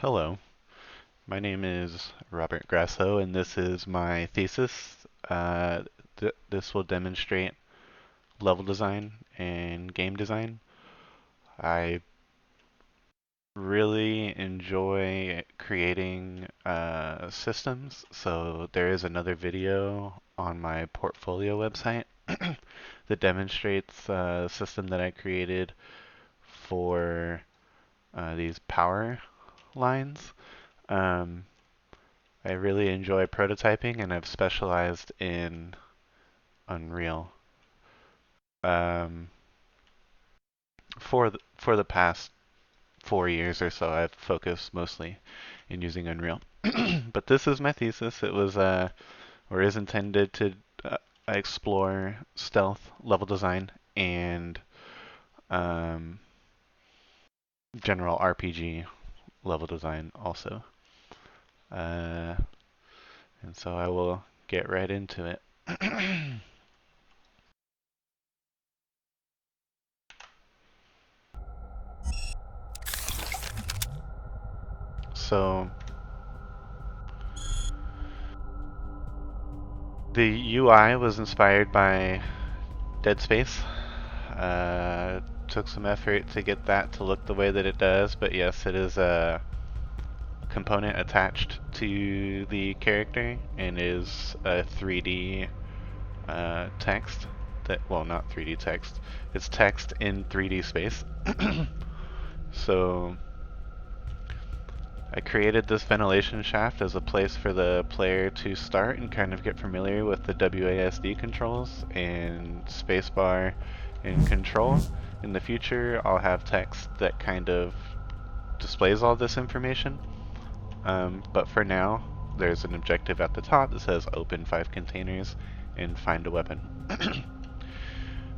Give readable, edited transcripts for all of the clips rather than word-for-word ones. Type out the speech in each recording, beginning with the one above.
Hello, my name is Robert Grasso, and this is my thesis. This will demonstrate level design and game design. I really enjoy creating systems, so there is another video on my portfolio website that demonstrates a system that I created for these power lines. Um, I really enjoy prototyping, and I've specialized in Unreal um, for the past 4 years or so. I've focused mostly in using Unreal. But this is my thesis. It was or is intended to explore stealth level design and um, general RPG level design also. Uh, and so I will get right into it. So the UI was inspired by Dead Space. Took some effort to get that to look the way that it does, but yes, it is a component attached to the character and is a 3D text that, well, not 3D text, it's text in 3D space. So I created this ventilation shaft as a place for the player to start and kind of get familiar with the WASD controls and spacebar and control. In the future, I'll have text that kind of displays all this information. But for now, there's an objective at the top that says open 5 containers and find a weapon.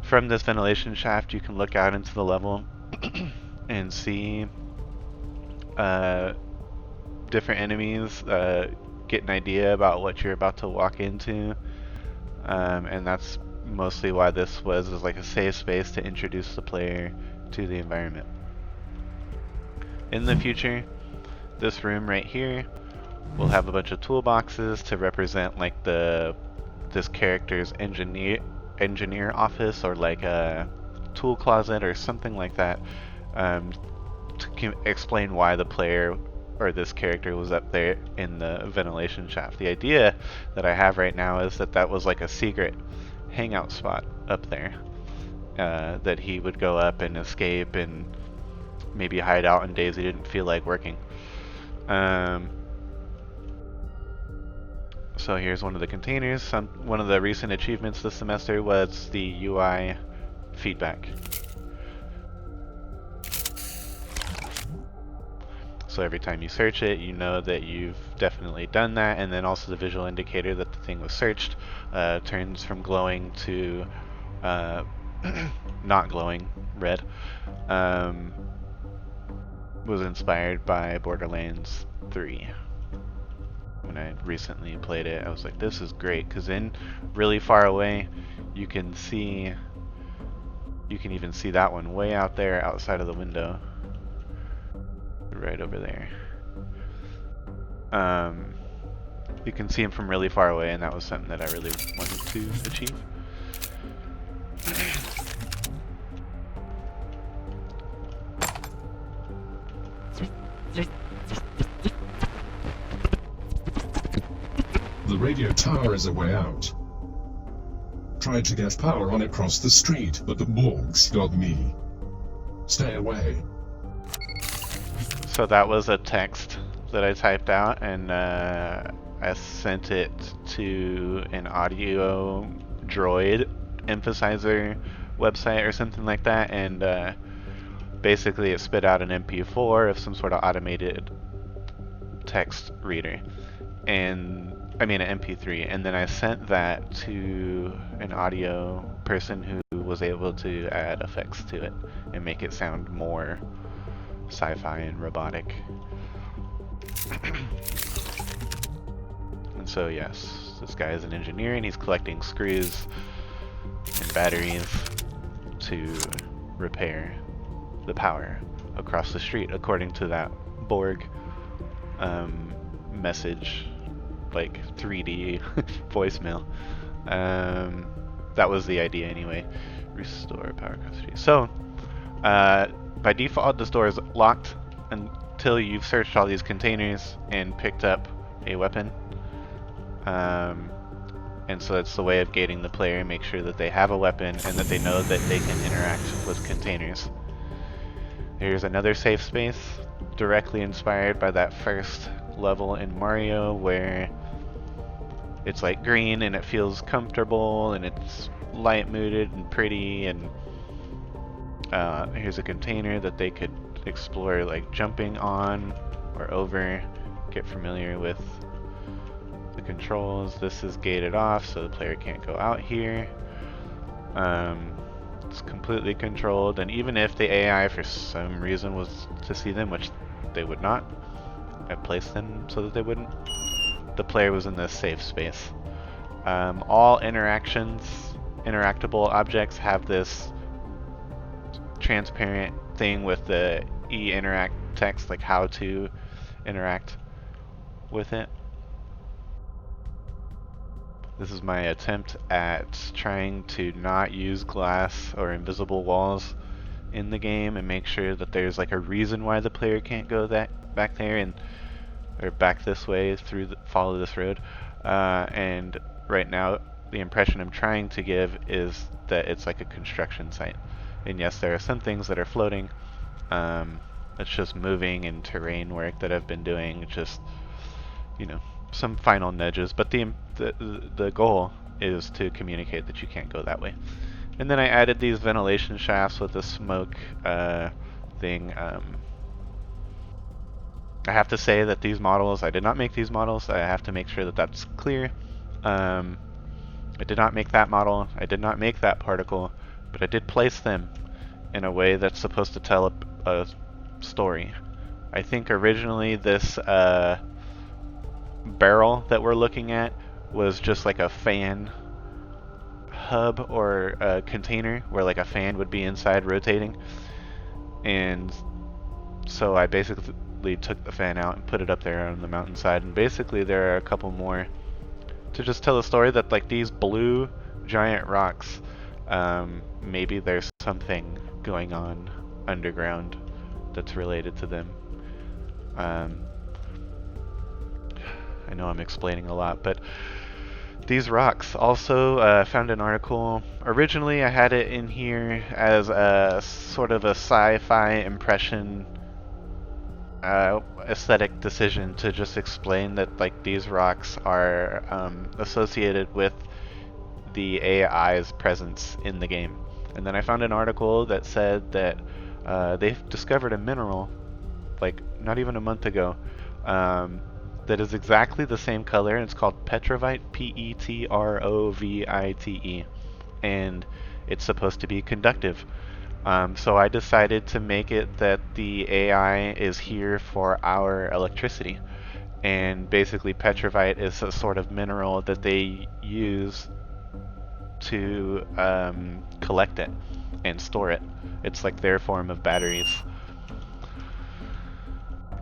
From this ventilation shaft, you can look out into the level and see different enemies, get an idea about what you're about to walk into, and that's mostly why this was like a safe space to introduce the player to the environment. In the future, this room right here will have a bunch of toolboxes to represent like this character's engineer office, or like a tool closet or something like that, to explain why the player or this character was up there in the ventilation shaft. The idea that I have right now is that that was like a secret hangout spot up there, that he would go up and escape and maybe hide out on days he didn't feel like working. So here's one of the containers. One of the recent achievements this semester was the UI feedback. So every time you search it, you know that you've definitely done that, and then also the visual indicator that the thing was searched turns from glowing to not glowing red. Was inspired by Borderlands 3. When I recently played it, I was like, this is great, because in really far away, you can even see that one way out there outside of the window. Right over there. You can see him from really far away, and that was something that I really wanted to achieve. The radio tower is a way out. Tried to get power on it across the street, but the Borgs got me. Stay away. So that was a text that I typed out, and I sent it to an audio droid emphasizer website or something like that, and basically it spit out an MP4 of some sort of automated text reader, and I mean an MP3, and then I sent that to an audio person who was able to add effects to it and make it sound more sci-fi and robotic. And so yes, this guy is an engineer, and he's collecting screws and batteries to repair the power across the street, according to that Borg message, like 3D voicemail. That was the idea anyway. Restore power custody. So, by default, this door is locked until you've searched all these containers and picked up a weapon. And so it's the way of gating the player and make sure that they have a weapon and that they know that they can interact with containers. Here's another safe space, directly inspired by that first level in Mario where it's like green and it feels comfortable and it's light mooded and pretty, and here's a container that they could explore, like jumping on or over, get familiar with the controls. This is gated off so the player can't go out here. It's completely controlled, and even if the AI for some reason was to see them, which they would not, I placed them so that they wouldn't, the player was in this safe space. All interactable objects have this transparent thing with the e-interact text, like how to interact with it. This is my attempt at trying to not use glass or invisible walls in the game and make sure that there's like a reason why the player can't go back there and or back this way through follow this road. And right now the impression I'm trying to give is that it's like a construction site. And yes, there are some things that are floating. It's just moving and terrain work that I've been doing, just, you know, some final nudges, but the goal is to communicate that you can't go that way. And then I added these ventilation shafts with the smoke thing. I have to say that these models, I did not make these models. I have to make sure that that's clear. I did not make that model. I did not make that particle, but I did place them in a way that's supposed to tell a story. I think originally this barrel that we're looking at was just like a fan hub or a container where like a fan would be inside rotating, and so I basically took the fan out and put it up there on the mountainside, and basically there are a couple more to just tell a story that like these blue giant rocks, maybe there's something going on underground that's related to them. I know I'm explaining a lot, but these rocks also found an article. Originally I had it in here as a sort of a sci-fi impression aesthetic decision to just explain that like these rocks are associated with the AI's presence in the game. And then I found an article that said that they've discovered a mineral like not even a month ago that is exactly the same color, and it's called Petrovite, Petrovite, and it's supposed to be conductive. So I decided to make it that the AI is here for our electricity, and basically Petrovite is a sort of mineral that they use to collect it and store it. It's like their form of batteries.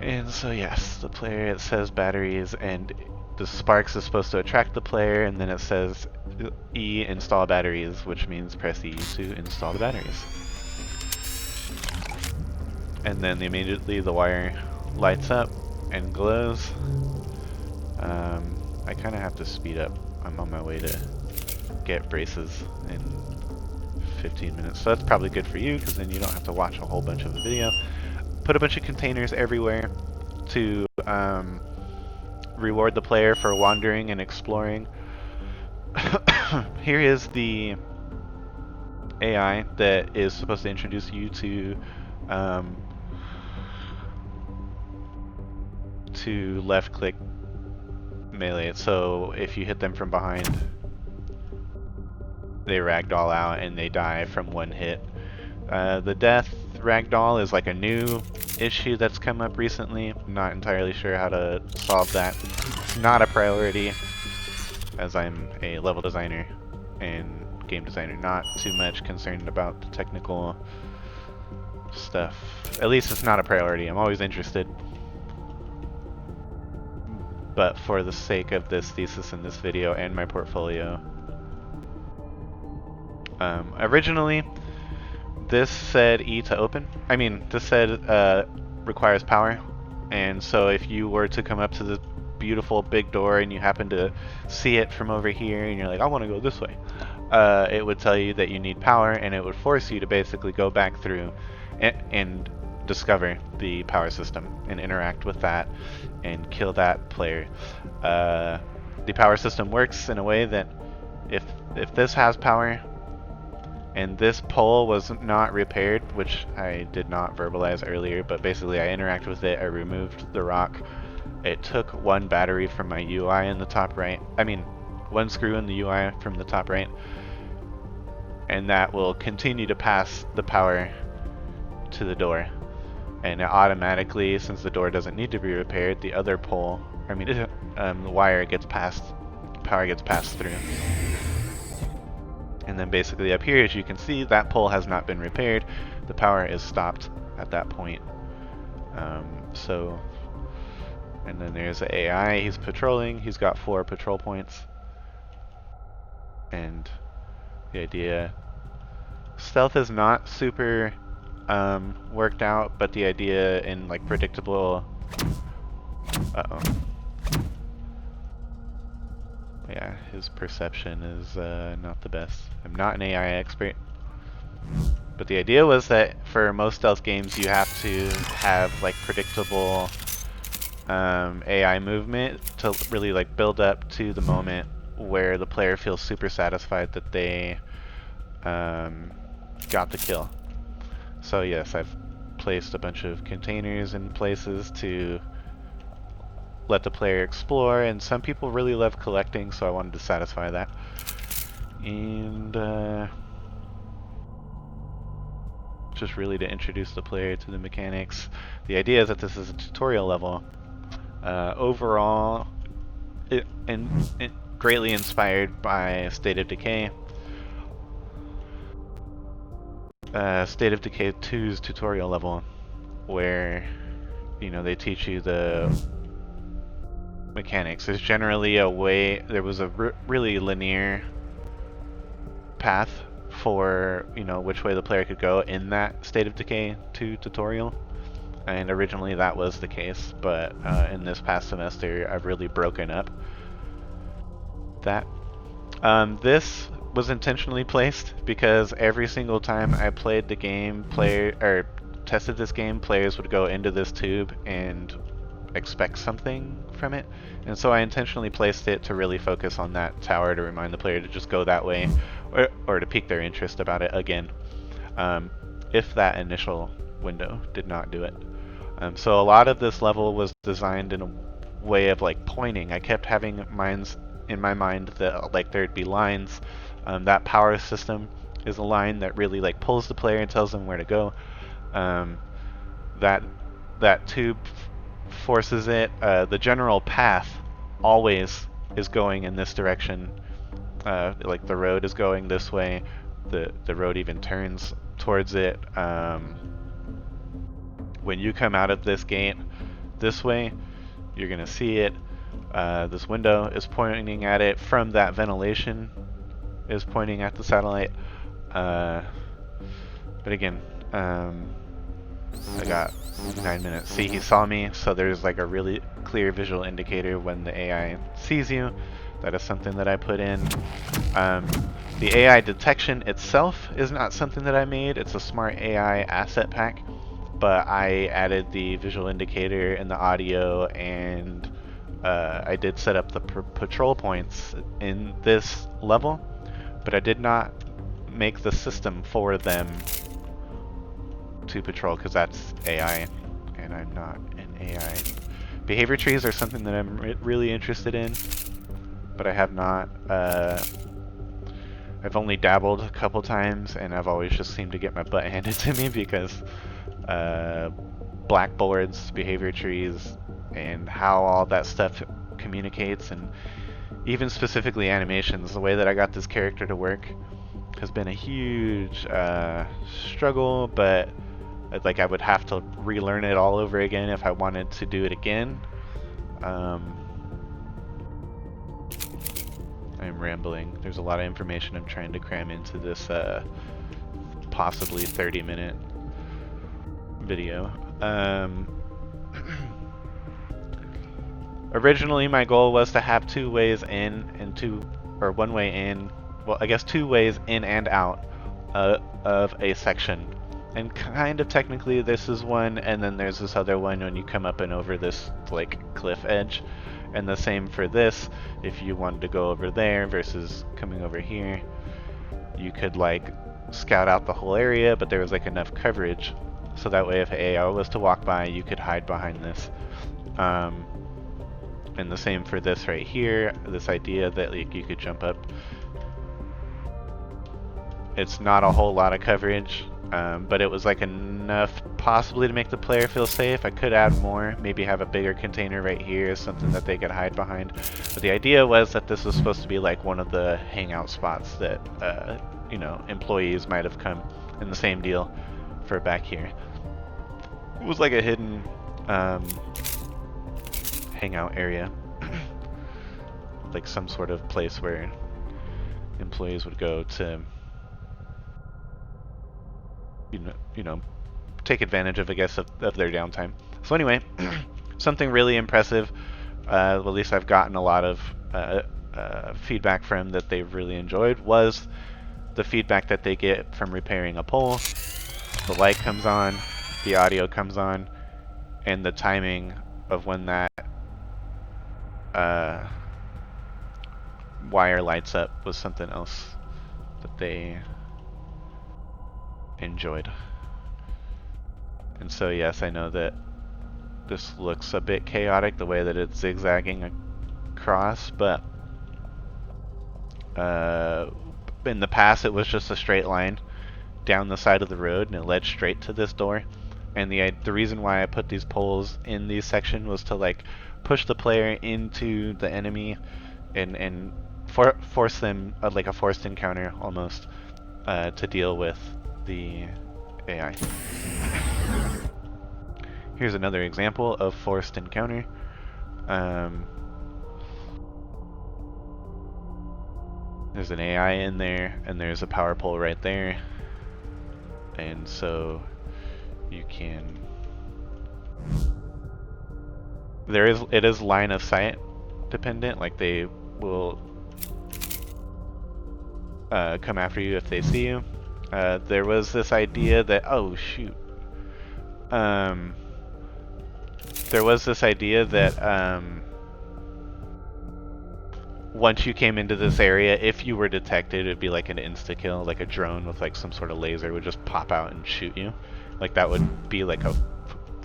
And so yes, the player, it says batteries, and the sparks is supposed to attract the player, and then it says E install batteries, which means press E to install the batteries. And then immediately the wire lights up and glows. I kind of have to speed up. I'm on my way to get braces in 15 minutes, so that's probably good for you because then you don't have to watch a whole bunch of the video. Put a bunch of containers everywhere to reward the player for wandering and exploring. Here is the AI that is supposed to introduce you to left click melee. So if you hit them from behind, they ragdoll out and they die from one hit. The death ragdoll is like a new issue that's come up recently. I'm not entirely sure how to solve that. It's not a priority, as I'm a level designer and game designer, not too much concerned about the technical stuff. At least it's not a priority. I'm always interested. but for the sake of this thesis in this video and my portfolio. Originally, this said E to open. This said requires power, and so if you were to come up to the beautiful big door and you happen to see it from over here and you're like, I want to go this way, it would tell you that you need power, and it would force you to basically go back through and discover the power system and interact with that and kill that player. The power system works in a way that if this has power and this pole was not repaired, which I did not verbalize earlier, but basically I interacted with it, I removed the rock. It took one battery from my UI in the top right. One screw in the UI from the top right. And that will continue to pass the power to the door. And it automatically, since the door doesn't need to be repaired, the other pole, the wire gets passed, power gets passed through. And then basically up here, as you can see, that pole has not been repaired. The power is stopped at that point. And then there's the AI, he's patrolling, he's got 4 patrol points. And the idea, stealth is not super worked out, but the idea in like predictable, yeah, his perception is not the best. I'm not an AI expert, but the idea was that for most stealth games you have to have like predictable AI movement to really like build up to the moment where the player feels super satisfied that they got the kill. So yes, I've placed a bunch of containers in places to let the player explore, and some people really love collecting, so I wanted to satisfy that. And just really to introduce the player to the mechanics. The idea is that this is a tutorial level. Overall, it greatly inspired by State of Decay. State of Decay 2's tutorial level, where they teach you the mechanics. There's generally a way, there was a really linear path for which way the player could go in that State of Decay 2 tutorial, and originally that was the case, but in this past semester I've really broken up that. This was intentionally placed because every single time I played the game, tested this game, players would go into this tube and expect something from it, and so I intentionally placed it to really focus on that tower to remind the player to just go that way, or to pique their interest about it again, if that initial window did not do it. So a lot of this level was designed in a way of like pointing. I kept having minds in my mind that like there'd be lines. That power system is a line that really like pulls the player and tells them where to go. That tube forces it. The general path always is going in this direction. Like the road is going this way. The road even turns towards it. When you come out of this gate this way, you're gonna see it. This window is pointing at it from that ventilation is pointing at the satellite. But again, I got 9 minutes. See, he saw me, so there's like a really clear visual indicator when the AI sees you. That is something that I put in. The AI detection itself is not something that I made. It's a smart AI asset pack, but I added the visual indicator and the audio, and I did set up the patrol points in this level, but I did not make the system for them to patrol because that's AI, and I'm not an AI. Behavior trees are something that I'm really interested in, but I have not. I've only dabbled a couple times, and I've always just seemed to get my butt handed to me because blackboards, behavior trees, and how all that stuff communicates, and even specifically animations, the way that I got this character to work has been a huge struggle, but like I would have to relearn it all over again if I wanted to do it again. I'm rambling. There's a lot of information I'm trying to cram into this possibly 30-minute video. Originally, my goal was to have 2 ways in and 1 way in. Well, I guess 2 ways in and out of a section. And kind of technically this is one, and then there's this other one when you come up and over this like cliff edge. And the same for this, if you wanted to go over there versus coming over here, you could like scout out the whole area, but there was like enough coverage, so that way if AI was to walk by, you could hide behind this. And the same for this right here, this idea that like you could jump up. It's not a whole lot of coverage, but it was like enough possibly to make the player feel safe. I could add more, maybe have a bigger container right here, something that they could hide behind. But the idea was that this was supposed to be like one of the hangout spots that you know, employees might have come, in the same deal for back here. It was like a hidden hangout area, like some sort of place where employees would go to you know, take advantage of, I guess, of their downtime. So anyway, something really impressive, at least I've gotten a lot of feedback from that they've really enjoyed, was the feedback that they get from repairing a pole. The light comes on, the audio comes on, and the timing of when that wire lights up was something else that they enjoyed. And so yes, I know that this looks a bit chaotic the way that it's zigzagging across, but in the past it was just a straight line down the side of the road and it led straight to this door. And the reason why I put these poles in these sections was to like push the player into the enemy and force them like a forced encounter almost to deal with the AI. Here's another example of forced encounter. There's an AI in there, and there's a power pole right there, and so you can. It is line of sight dependent. Like they will come after you if they see you. There was this idea that, oh shoot, there was this idea that once you came into this area, if you were detected, it'd be like an insta-kill, like a drone with like some sort of laser would just pop out and shoot you. Like that would be like a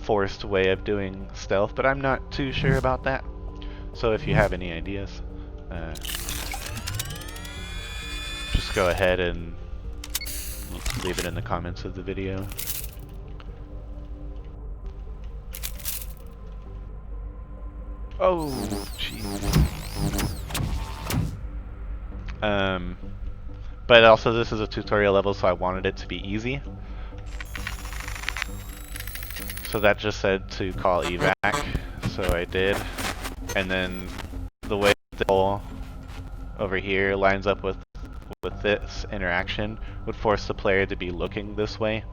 forced way of doing stealth, but I'm not too sure about that. So if you have any ideas, just go ahead and leave it in the comments of the video. Oh, jeez. But also this is a tutorial level, so I wanted it to be easy. So that just said to call evac, so I did. And then the way the hole over here lines up with this interaction would force the player to be looking this way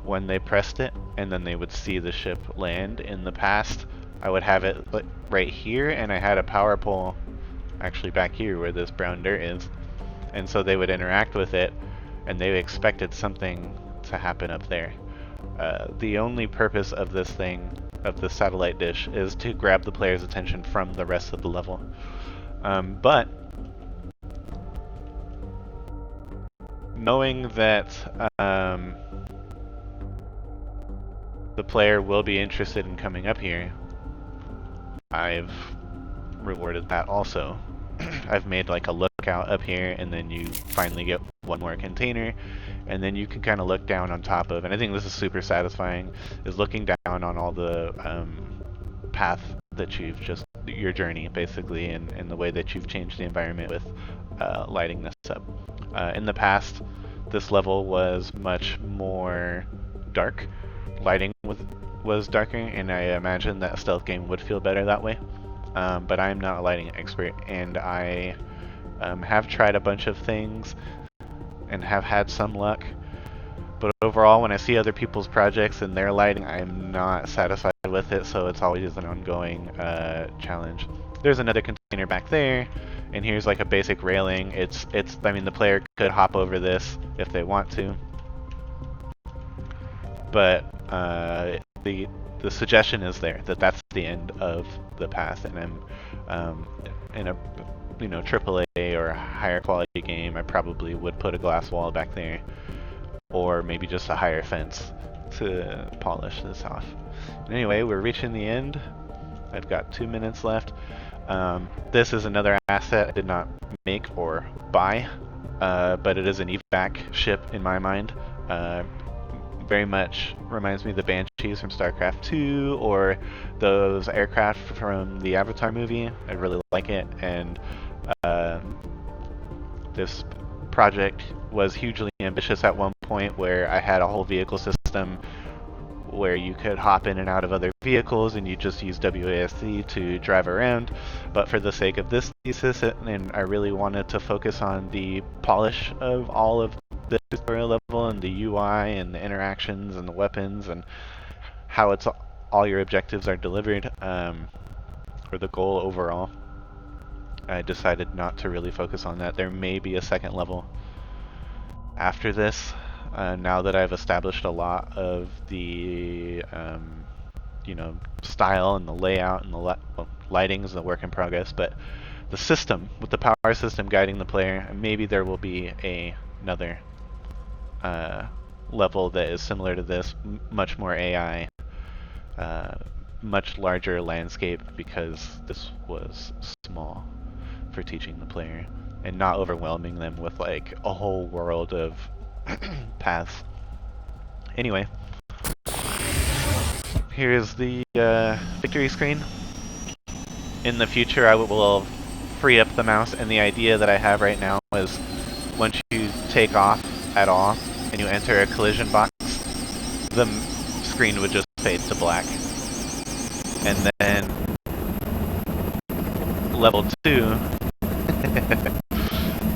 when they pressed it, and then they would see the ship land. In the past, I would have it right here, and I had a power pole actually back here where this brown dirt is, and so they would interact with it, and they expected something to happen up there. The only purpose of this thing, of the satellite dish, is to grab the player's attention from the rest of the level. But knowing that the player will be interested in coming up here, I've rewarded that also. I've made like a lookout up here, and then you finally get one more container, and then you can kind of look down on top of, and I think this is super satisfying, is looking down on all the path that you've just, your journey basically, and the way that you've changed the environment with lighting this up. In the past, this level was much more dark. Lighting was darker, and I imagine that a stealth game would feel better that way. But I'm not a lighting expert, and I Have tried a bunch of things and have had some luck. But overall, when I see other people's projects and their lighting, I'm not satisfied with it, so it's always an ongoing challenge. There's another container back there, and here's like a basic railing. I mean, the player could hop over this if they want to, but the suggestion is there that that's the end of the path, and I'm in a AAA or a higher quality game, I probably would put a glass wall back there, or maybe just a higher fence to polish this off. Anyway, we're reaching the end. I've got 2 minutes left. This is another asset I did not make or buy, but it is an evac ship in my mind. Very much reminds me of the Banshees from StarCraft 2 or those aircraft from the Avatar movie. I really like it, and this project was hugely ambitious at one point where I had a whole vehicle system where you could hop in and out of other vehicles and you just use WASD to drive around. But for the sake of this thesis, and I really wanted to focus on the polish of all of the tutorial level and the UI and the interactions and the weapons and how all your objectives are delivered, or the goal overall, I decided not to really focus on that. There may be a second level after this, now that I've established a lot of the style and the layout and the lighting is a work in progress, but the system, with the power system guiding the player, maybe there will be another level that is similar to this, much more AI, much larger landscape, because this was small for teaching the player and not overwhelming them with like a whole world of paths. Anyway, here's the victory screen. In the future, I will free up the mouse, and the idea that I have right now is once you take off at all and you enter a collision box, the screen would just fade to black. And then level 2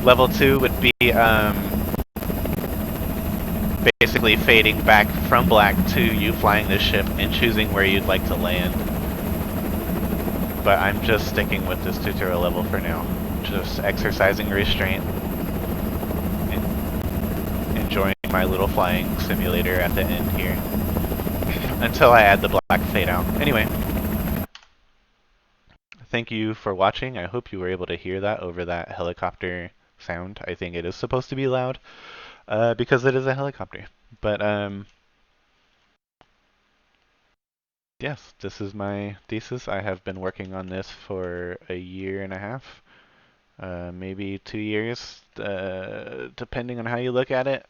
level 2 would be basically fading back from black to you flying this ship and choosing where you'd like to land. But I'm just sticking with this tutorial level for now. Just exercising restraint and enjoying my little flying simulator at the end here. Until I add the black fade out. Anyway. Thank you for watching. I hope you were able to hear that over that helicopter sound. I think it is supposed to be loud, because it is a helicopter. But yes, this is my thesis. I have been working on this for a year and a half, maybe 2 years, depending on how you look at it.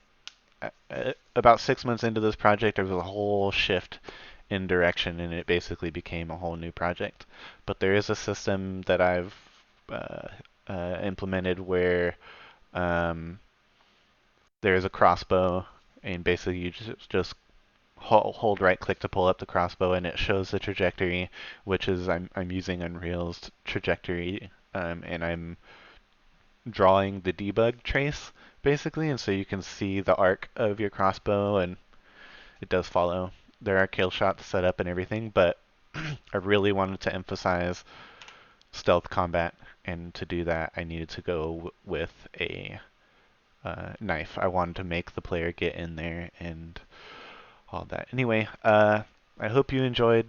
About 6 months into this project, there was a whole shift in direction, and it basically became a whole new project. But there is a system that I've implemented where there's a crossbow, and basically you just hold right click to pull up the crossbow, and it shows the trajectory, which is I'm using Unreal's trajectory, and I'm drawing the debug trace basically, and so you can see the arc of your crossbow, and it does follow. There are kill shots set up and everything, but I really wanted to emphasize stealth combat, and to do that I needed to go with a knife. I wanted to make the player get in there and all that. Anyway, I hope you enjoyed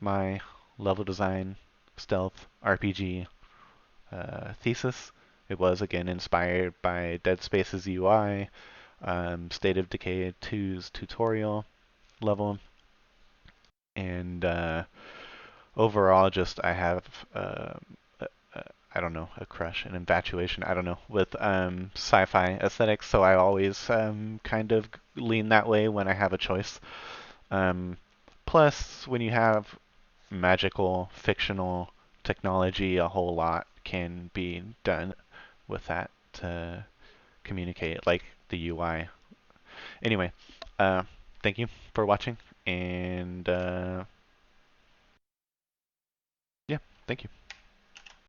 my level design stealth RPG thesis. It was again inspired by Dead Space's UI, State of Decay 2's tutorial level, and overall just I have I don't know, a crush, an infatuation, I don't know, with sci-fi aesthetics, so I always kind of lean that way when I have a choice. Plus, when you have magical, fictional technology, a whole lot can be done with that to communicate, like the UI. Anyway, thank you for watching, and yeah, thank you.